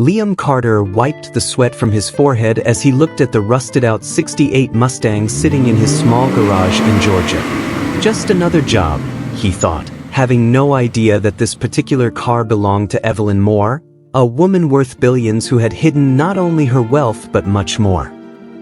Liam Carter wiped the sweat from his forehead as he looked at the rusted-out '68 Mustang sitting in his small garage in Georgia. Just another job, he thought, having no idea that this particular car belonged to Evelyn Moore, a woman worth billions who had hidden not only her wealth but much more.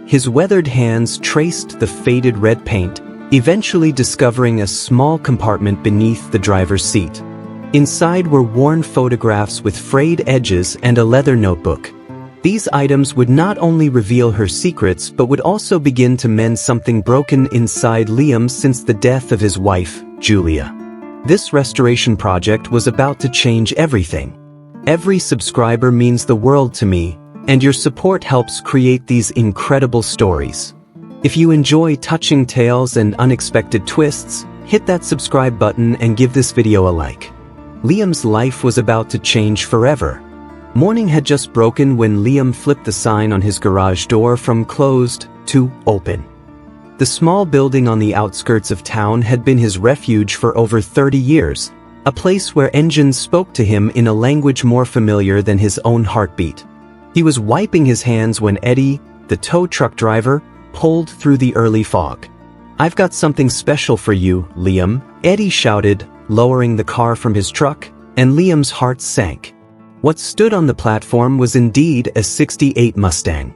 His weathered hands traced the faded red paint, eventually discovering a small compartment beneath the driver's seat. Inside were worn photographs with frayed edges and a leather notebook. These items would not only reveal her secrets but would also begin to mend something broken inside Liam since the death of his wife, Julia. This restoration project was about to change everything. Every subscriber means the world to me, and your support helps create these incredible stories. If you enjoy touching tales and unexpected twists, hit that subscribe button and give this video a like. Liam's life was about to change forever. Morning had just broken when Liam flipped the sign on his garage door from closed to open. The small building on the outskirts of town had been his refuge for over 30 years, a place where engines spoke to him in a language more familiar than his own heartbeat. He was wiping his hands when Eddie, the tow truck driver, pulled through the early fog. "I've got something special for you, Liam," Eddie shouted, lowering the car from his truck, and Liam's heart sank. What stood on the platform was indeed a '68 Mustang.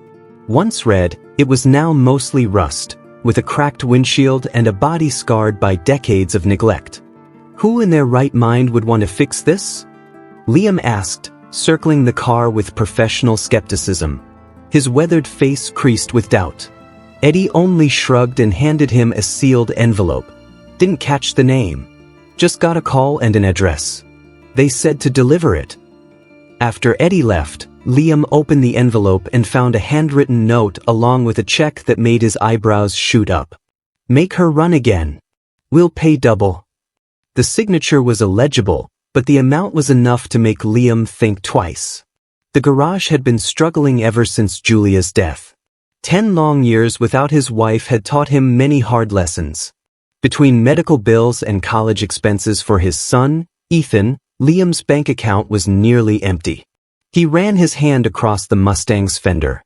Once red, it was now mostly rust, with a cracked windshield and a body scarred by decades of neglect. Who in their right mind would want to fix this? Liam asked, circling the car with professional skepticism. His weathered face creased with doubt. Eddie only shrugged and handed him a sealed envelope. "Didn't catch the name. Just got a call and an address. They said to deliver it." After Eddie left, Liam opened the envelope and found a handwritten note along with a check that made his eyebrows shoot up. "Make her run again. We'll pay double." The signature was illegible, but the amount was enough to make Liam think twice. The garage had been struggling ever since Julia's death. 10 long years without his wife had taught him many hard lessons. Between medical bills and college expenses for his son, Ethan, Liam's bank account was nearly empty. He ran his hand across the Mustang's fender.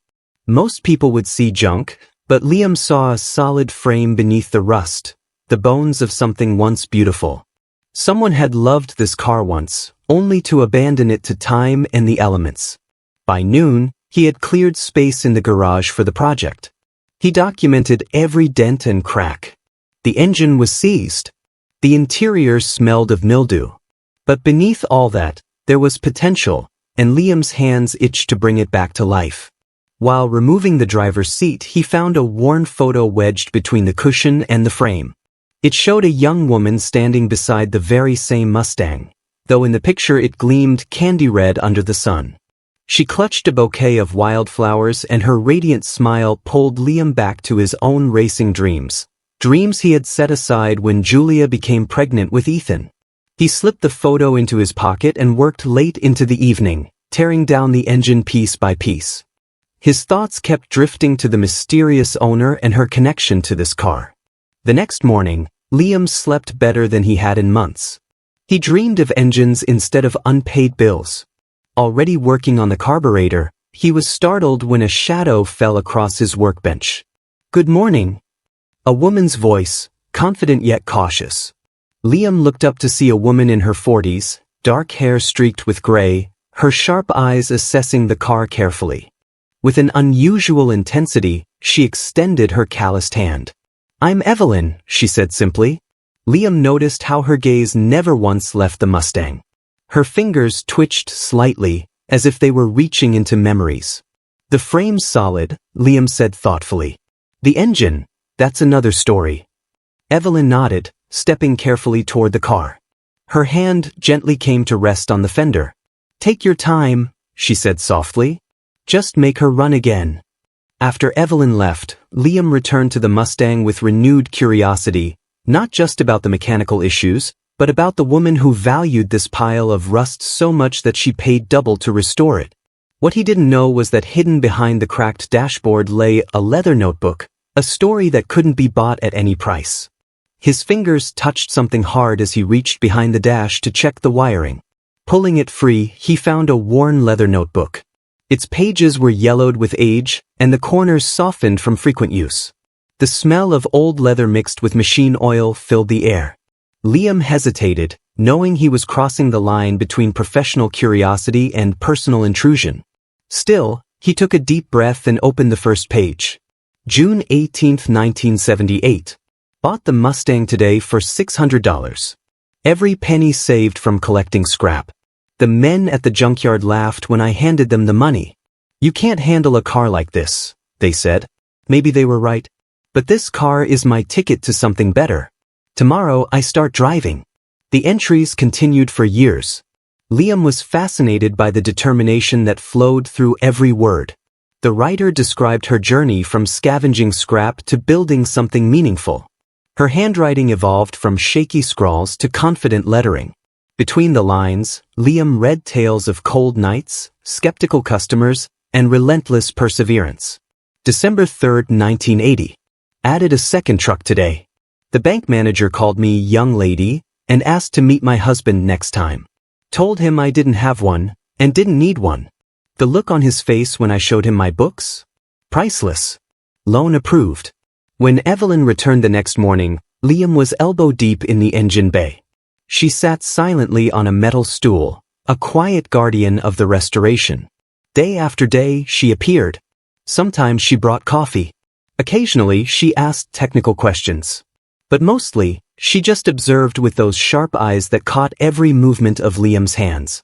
Most people would see junk, but Liam saw a solid frame beneath the rust, the bones of something once beautiful. Someone had loved this car once, only to abandon it to time and the elements. By noon, he had cleared space in the garage for the project. He documented every dent and crack. The engine was seized. The interior smelled of mildew. But beneath all that, there was potential, and Liam's hands itched to bring it back to life. While removing the driver's seat, he found a worn photo wedged between the cushion and the frame. It showed a young woman standing beside the very same Mustang, though in the picture it gleamed candy red under the sun. She clutched a bouquet of wildflowers, and her radiant smile pulled Liam back to his own racing dreams. Dreams he had set aside when Julia became pregnant with Ethan. He slipped the photo into his pocket and worked late into the evening, tearing down the engine piece by piece. His thoughts kept drifting to the mysterious owner and her connection to this car. The next morning, Liam slept better than he had in months. He dreamed of engines instead of unpaid bills. Already working on the carburetor, he was startled when a shadow fell across his workbench. "Good morning." A woman's voice, confident yet cautious. Liam looked up to see a woman in her 40s, dark hair streaked with gray, her sharp eyes assessing the car carefully. With an unusual intensity, she extended her calloused hand. "I'm Evelyn," she said simply. Liam noticed how her gaze never once left the Mustang. Her fingers twitched slightly, as if they were reaching into memories. "The frame's solid," Liam said thoughtfully. "The engine, that's another story." Evelyn nodded, stepping carefully toward the car. Her hand gently came to rest on the fender. "Take your time," she said softly. "Just make her run again." After Evelyn left, Liam returned to the Mustang with renewed curiosity, not just about the mechanical issues, but about the woman who valued this pile of rust so much that she paid double to restore it. What he didn't know was that hidden behind the cracked dashboard lay a leather notebook, a story that couldn't be bought at any price. His fingers touched something hard as he reached behind the dash to check the wiring. Pulling it free, he found a worn leather notebook. Its pages were yellowed with age, and the corners softened from frequent use. The smell of old leather mixed with machine oil filled the air. Liam hesitated, knowing he was crossing the line between professional curiosity and personal intrusion. Still, he took a deep breath and opened the first page. June 18, 1978. Bought the Mustang today for $600. Every penny saved from collecting scrap. The men at the junkyard laughed when I handed them the money. You can't handle a car like this, they said. Maybe they were right. But this car is my ticket to something better. Tomorrow I start driving. The entries continued for years. Liam was fascinated by the determination that flowed through every word. The writer described her journey from scavenging scrap to building something meaningful. Her handwriting evolved from shaky scrawls to confident lettering. Between the lines, Liam read tales of cold nights, skeptical customers, and relentless perseverance. December 3, 1980. Added a second truck today. The bank manager called me young lady and asked to meet my husband next time. Told him I didn't have one and didn't need one. The look on his face when I showed him my books? Priceless. Loan approved. When Evelyn returned the next morning, Liam was elbow deep in the engine bay. She sat silently on a metal stool, a quiet guardian of the restoration. Day after day, she appeared. Sometimes she brought coffee. Occasionally, she asked technical questions. But mostly, she just observed with those sharp eyes that caught every movement of Liam's hands.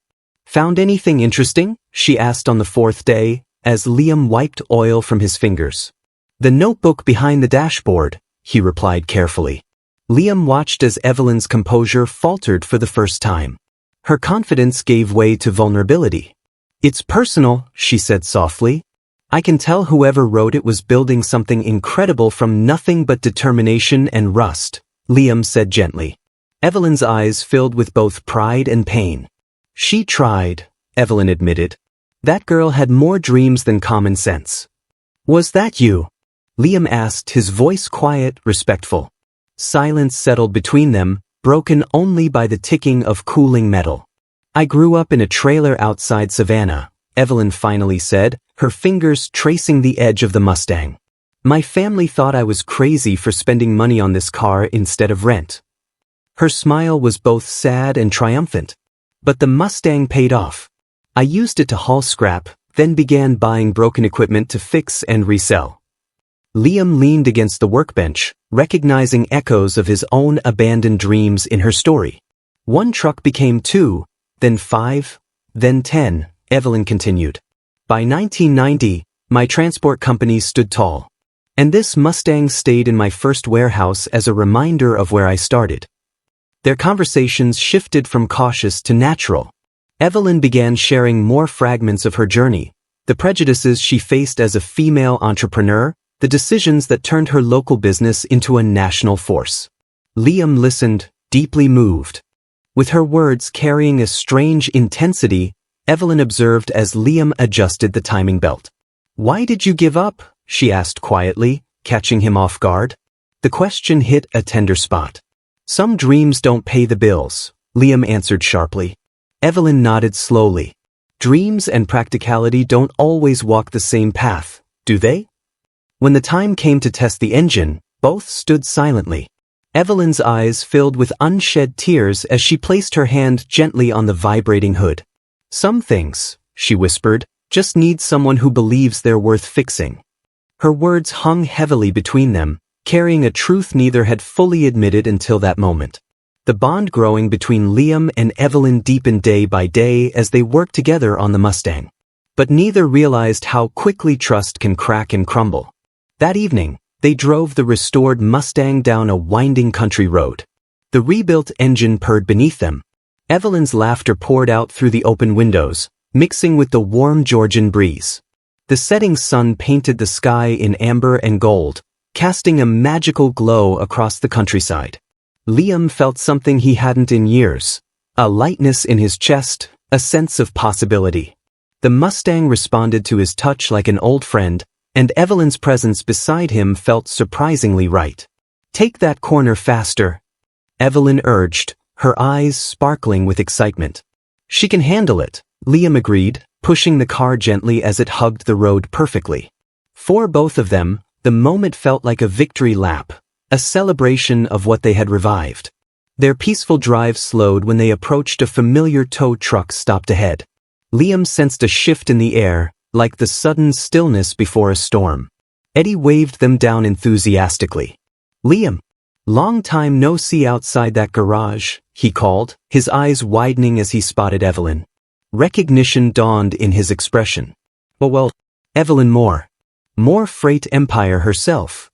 Found anything interesting? She asked on the fourth day, as Liam wiped oil from his fingers. The notebook behind the dashboard, he replied carefully. Liam watched as Evelyn's composure faltered for the first time. Her confidence gave way to vulnerability. It's personal, she said softly. I can tell whoever wrote it was building something incredible from nothing but determination and rust, Liam said gently. Evelyn's eyes filled with both pride and pain. She tried, Evelyn admitted. That girl had more dreams than common sense. Was that you? Liam asked, his voice quiet, respectful. Silence settled between them, broken only by the ticking of cooling metal. I grew up in a trailer outside Savannah, Evelyn finally said, her fingers tracing the edge of the Mustang. My family thought I was crazy for spending money on this car instead of rent. Her smile was both sad and triumphant. But the Mustang paid off. I used it to haul scrap, then began buying broken equipment to fix and resell. Liam leaned against the workbench, recognizing echoes of his own abandoned dreams in her story. One truck became 2, then 5, then 10, Evelyn continued. By 1990, my transport company stood tall. And this Mustang stayed in my first warehouse as a reminder of where I started. Their conversations shifted from cautious to natural. Evelyn began sharing more fragments of her journey, the prejudices she faced as a female entrepreneur, the decisions that turned her local business into a national force. Liam listened, deeply moved. With her words carrying a strange intensity, Evelyn observed as Liam adjusted the timing belt. Why did you give up? She asked quietly, catching him off guard. The question hit a tender spot. Some dreams don't pay the bills, Liam answered sharply. Evelyn nodded slowly. Dreams and practicality don't always walk the same path, do they? When the time came to test the engine, both stood silently. Evelyn's eyes filled with unshed tears as she placed her hand gently on the vibrating hood. Some things, she whispered, just need someone who believes they're worth fixing. Her words hung heavily between them, carrying a truth neither had fully admitted until that moment. The bond growing between Liam and Evelyn deepened day by day as they worked together on the Mustang. But neither realized how quickly trust can crack and crumble. That evening, they drove the restored Mustang down a winding country road. The rebuilt engine purred beneath them. Evelyn's laughter poured out through the open windows, mixing with the warm Georgian breeze. The setting sun painted the sky in amber and gold, casting a magical glow across the countryside. Liam felt something he hadn't in years, a lightness in his chest, a sense of possibility. The Mustang responded to his touch like an old friend, and Evelyn's presence beside him felt surprisingly right. Take that corner faster, Evelyn urged, her eyes sparkling with excitement. She can handle it, Liam agreed, pushing the car gently as it hugged the road perfectly. For both of them, the moment felt like a victory lap, a celebration of what they had revived. Their peaceful drive slowed when they approached a familiar tow truck stopped ahead. Liam sensed a shift in the air, like the sudden stillness before a storm. Eddie waved them down enthusiastically. "Liam, long time no see outside that garage," he called, his eyes widening as he spotted Evelyn. Recognition dawned in his expression. Well, Evelyn Moore. More Freight Empire herself.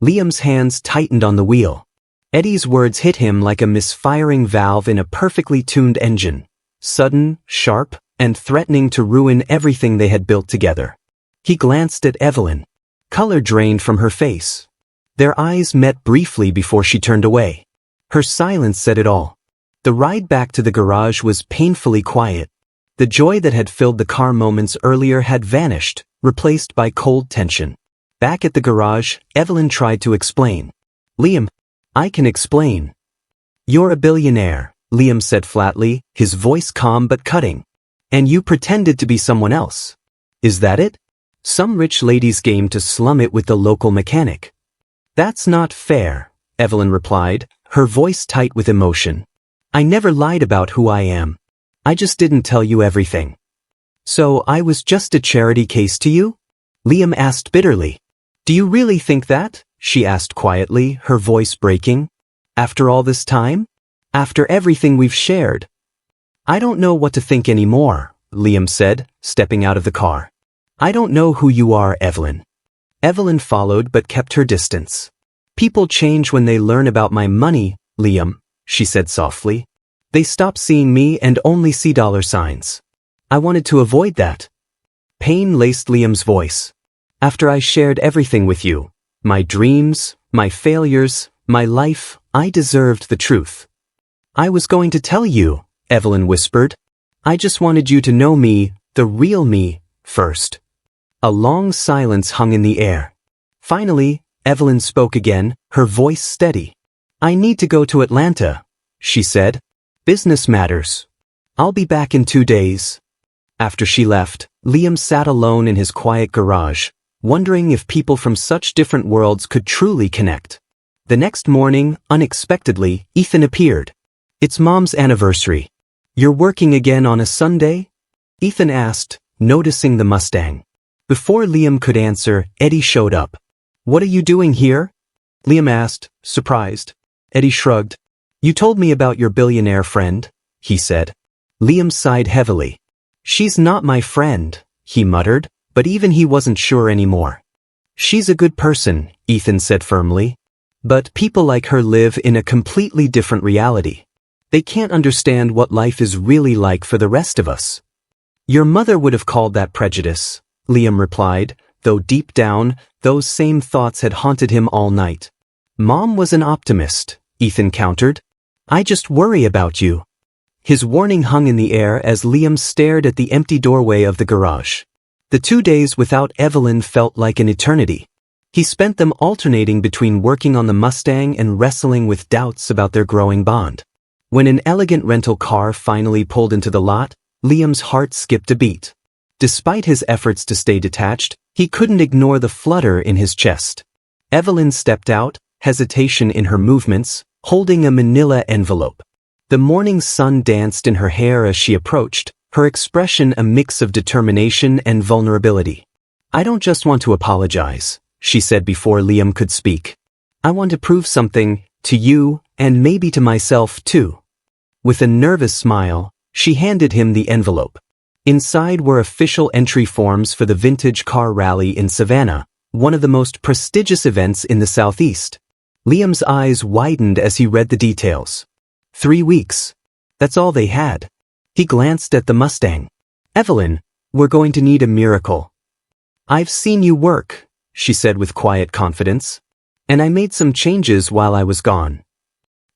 Liam's hands tightened on the wheel. Eddie's words hit him like a misfiring valve in a perfectly tuned engine, sudden, sharp, and threatening to ruin everything they had built together. He glanced at Evelyn. Color drained from her face. Their eyes met briefly before she turned away. Her silence said it all. The ride back to the garage was painfully quiet. The joy that had filled the car moments earlier had vanished, replaced by cold tension. Back at the garage, Evelyn tried to explain. "Liam, I can explain. You're a billionaire," Liam said flatly, his voice calm but cutting. "And you pretended to be someone else. Is that it? Some rich lady's game to slum it with the local mechanic." "That's not fair," Evelyn replied, her voice tight with emotion. "I never lied about who I am. I just didn't tell you everything." "So I was just a charity case to you?" Liam asked bitterly. "Do you really think that?" she asked quietly, her voice breaking. "After all this time? After everything we've shared?" "I don't know what to think anymore," Liam said, stepping out of the car. "I don't know who you are, Evelyn." Evelyn followed but kept her distance. "People change when they learn about my money, Liam," she said softly. "They stop seeing me and only see dollar signs. I wanted to avoid that." Pain laced Liam's voice. "After I shared everything with you, my dreams, my failures, my life, I deserved the truth." "I was going to tell you," Evelyn whispered. "I just wanted you to know me, the real me, first." A long silence hung in the air. Finally, Evelyn spoke again, her voice steady. "I need to go to Atlanta," she said. "Business matters. I'll be back in 2 days." After she left, Liam sat alone in his quiet garage, wondering if people from such different worlds could truly connect. The next morning, unexpectedly, Ethan appeared. "It's Mom's anniversary. You're working again on a Sunday?" Ethan asked, noticing the Mustang. Before Liam could answer, Eddie showed up. "What are you doing here?" Liam asked, surprised. Eddie shrugged. "You told me about your billionaire friend," he said. Liam sighed heavily. "She's not my friend," he muttered, but even he wasn't sure anymore. "She's a good person," Ethan said firmly. "But people like her live in a completely different reality. They can't understand what life is really like for the rest of us." "Your mother would have called that prejudice," Liam replied, though deep down, those same thoughts had haunted him all night. "Mom was an optimist," Ethan countered. "I just worry about you." His warning hung in the air as Liam stared at the empty doorway of the garage. The 2 days without Evelyn felt like an eternity. He spent them alternating between working on the Mustang and wrestling with doubts about their growing bond. When an elegant rental car finally pulled into the lot, Liam's heart skipped a beat. Despite his efforts to stay detached, he couldn't ignore the flutter in his chest. Evelyn stepped out, hesitation in her movements, holding a manila envelope. The morning sun danced in her hair as she approached, her expression a mix of determination and vulnerability. "I don't just want to apologize," she said before Liam could speak. "I want to prove something, to you, and maybe to myself too." With a nervous smile, she handed him the envelope. Inside were official entry forms for the Vintage Car Rally in Savannah, one of the most prestigious events in the Southeast. Liam's eyes widened as he read the details. 3 weeks. That's all they had. He glanced at the Mustang. "Evelyn, we're going to need a miracle." "I've seen you work," she said with quiet confidence. "And I made some changes while I was gone."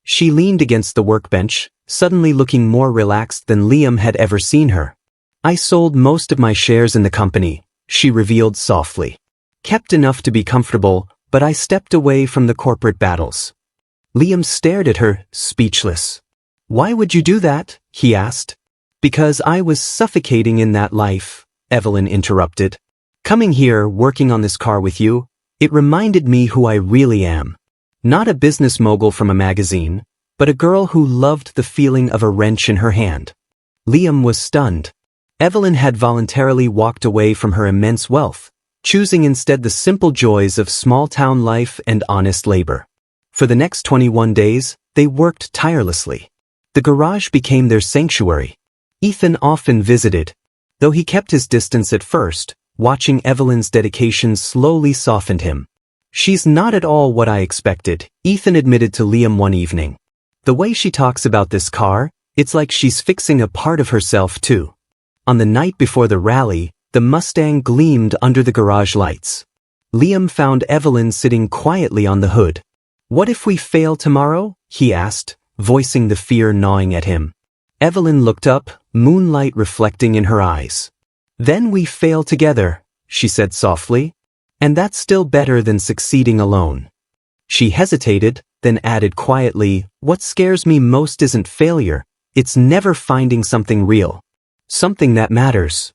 She leaned against the workbench, suddenly looking more relaxed than Liam had ever seen her. "I sold most of my shares in the company," she revealed softly. "Kept enough to be comfortable, but I stepped away from the corporate battles." Liam stared at her, speechless. "Why would you do that?" he asked. Because I was suffocating in that life, Evelyn interrupted. Coming here, working on this car with you, it reminded me who I really am. Not a business mogul from a magazine, but a girl who loved the feeling of a wrench in her hand. Liam was stunned. Evelyn had voluntarily walked away from her immense wealth, choosing instead the simple joys of small-town life and honest labor. For the next 21 days, they worked tirelessly. The garage became their sanctuary. Ethan often visited. Though he kept his distance at first, watching Evelyn's dedication slowly softened him. She's not at all what I expected, Ethan admitted to Liam one evening. The way she talks about this car, it's like she's fixing a part of herself too. On the night before the rally, the Mustang gleamed under the garage lights. Liam found Evelyn sitting quietly on the hood. What if we fail tomorrow? He asked, voicing the fear gnawing at him. Evelyn looked up, moonlight reflecting in her eyes. Then we fail together, she said softly. And that's still better than succeeding alone. She hesitated, then added quietly, what scares me most isn't failure, it's never finding something real. Something that matters.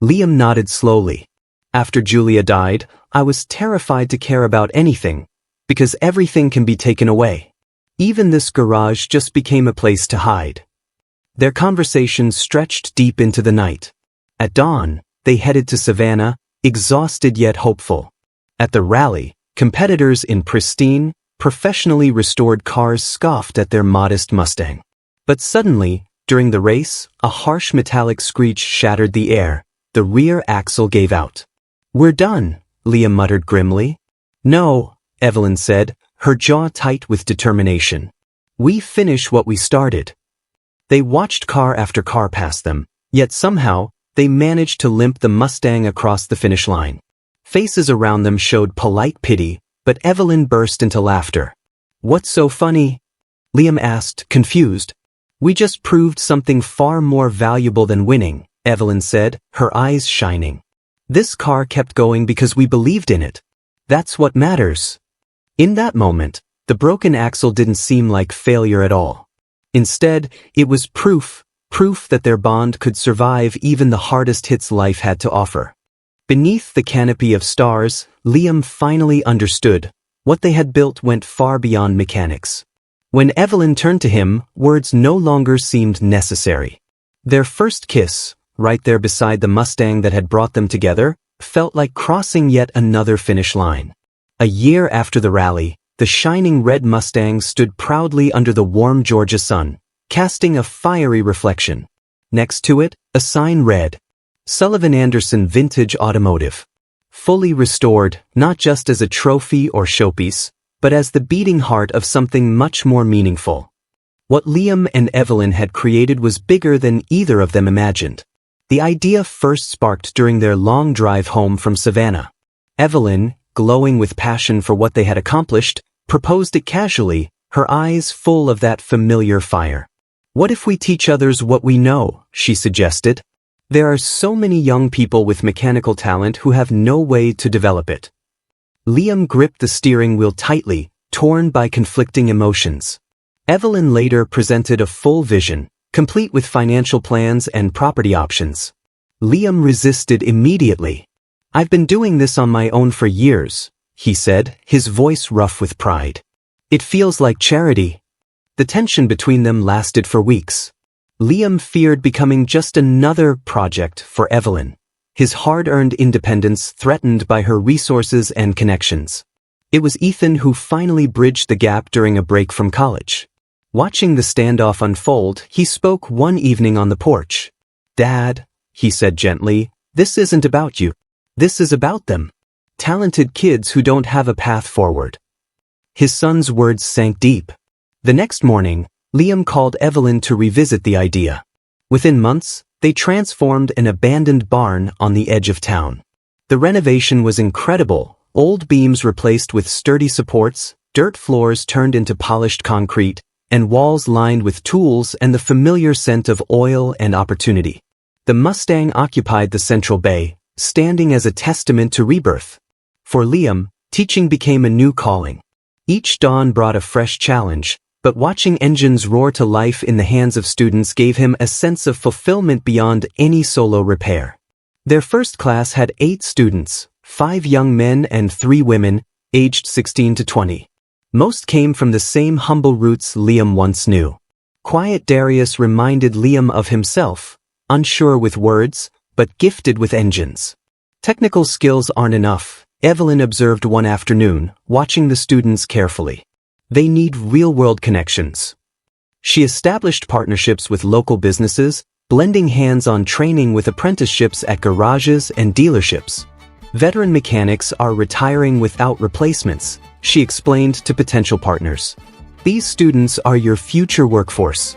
Liam nodded slowly. After Julia died, I was terrified to care about anything, because everything can be taken away. Even this garage just became a place to hide. Their conversation stretched deep into the night. At dawn, they headed to Savannah, exhausted yet hopeful. At the rally, competitors in pristine, professionally restored cars scoffed at their modest Mustang. But suddenly, during the race, a harsh metallic screech shattered the air. The rear axle gave out. We're done, Liam muttered grimly. No, Evelyn said, her jaw tight with determination. We finish what we started. They watched car after car pass them, yet somehow, they managed to limp the Mustang across the finish line. Faces around them showed polite pity, but Evelyn burst into laughter. What's so funny? Liam asked, confused. We just proved something far more valuable than winning, Evelyn said, her eyes shining. This car kept going because we believed in it. That's what matters. In that moment, the broken axle didn't seem like failure at all. Instead, it was proof that their bond could survive even the hardest hits life had to offer. Beneath the canopy of stars, Liam finally understood. What they had built went far beyond mechanics. When Evelyn turned to him, words no longer seemed necessary. Their first kiss, right there beside the Mustang that had brought them together, felt like crossing yet another finish line. A year after the rally, the shining red Mustang stood proudly under the warm Georgia sun, casting a fiery reflection. Next to it, a sign read, Sullivan Anderson Vintage Automotive. Fully restored, not just as a trophy or showpiece, but as the beating heart of something much more meaningful. What Liam and Evelyn had created was bigger than either of them imagined. The idea first sparked during their long drive home from Savannah. Evelyn, glowing with passion for what they had accomplished, proposed it casually, her eyes full of that familiar fire. What if we teach others what we know, she suggested. There are so many young people with mechanical talent who have no way to develop it. Liam gripped the steering wheel tightly, torn by conflicting emotions. Evelyn later presented a full vision, complete with financial plans and property options. Liam resisted immediately. I've been doing this on my own for years, he said, his voice rough with pride. It feels like charity. The tension between them lasted for weeks. Liam feared becoming just another project for Evelyn, his hard-earned independence threatened by her resources and connections. It was Ethan who finally bridged the gap during a break from college. Watching the standoff unfold, he spoke one evening on the porch. Dad, he said gently, this isn't about you. This is about them. Talented kids who don't have a path forward. His son's words sank deep. The next morning, Liam called Evelyn to revisit the idea. Within months, they transformed an abandoned barn on the edge of town. The renovation was incredible, old beams replaced with sturdy supports, dirt floors turned into polished concrete, and walls lined with tools and the familiar scent of oil and opportunity. The Mustang occupied the central bay, standing as a testament to rebirth. For Liam, teaching became a new calling. Each dawn brought a fresh challenge, But watching engines roar to life in the hands of students gave him a sense of fulfillment beyond any solo repair. Their first class had 8 students, 5 young men and 3 women, aged 16 to 20. Most came from the same humble roots Liam once knew. Quiet Darius reminded Liam of himself, unsure with words, but gifted with engines. Technical skills aren't enough, Evelyn observed one afternoon, watching the students carefully. They need real-world connections. She established partnerships with local businesses, blending hands-on training with apprenticeships at garages and dealerships. Veteran mechanics are retiring without replacements, she explained to potential partners. These students are your future workforce.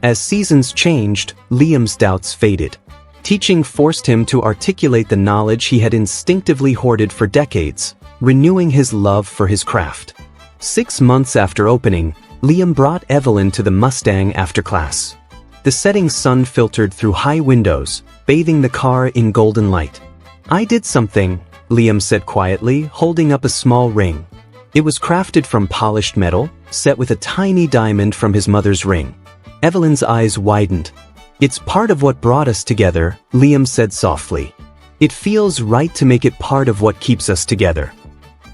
As seasons changed, Liam's doubts faded. Teaching forced him to articulate the knowledge he had instinctively hoarded for decades, renewing his love for his craft. 6 months after opening, Liam brought Evelyn to the Mustang after class. The setting sun filtered through high windows, bathing the car in golden light. "I did something," Liam said quietly, holding up a small ring. It was crafted from polished metal, set with a tiny diamond from his mother's ring. Evelyn's eyes widened. "It's part of what brought us together," Liam said softly. "It feels right to make it part of what keeps us together."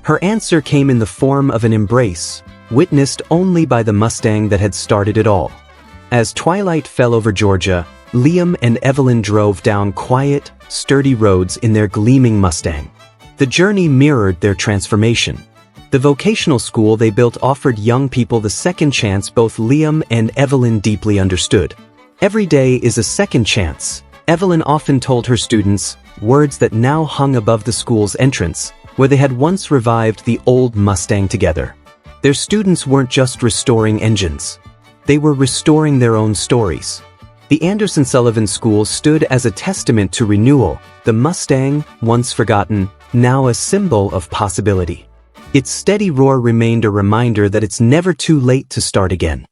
Her answer came in the form of an embrace, witnessed only by the Mustang that had started it all. As twilight fell over Georgia, Liam and Evelyn drove down quiet, sturdy roads in their gleaming Mustang. The journey mirrored their transformation. The vocational school they built offered young people the second chance both Liam and Evelyn deeply understood. "Every day is a second chance," Evelyn often told her students, words that now hung above the school's entrance, where they had once revived the old Mustang together. Their students weren't just restoring engines. They were restoring their own stories. The Anderson Sullivan School stood as a testament to renewal, the Mustang, once forgotten, now a symbol of possibility. Its steady roar remained a reminder that it's never too late to start again.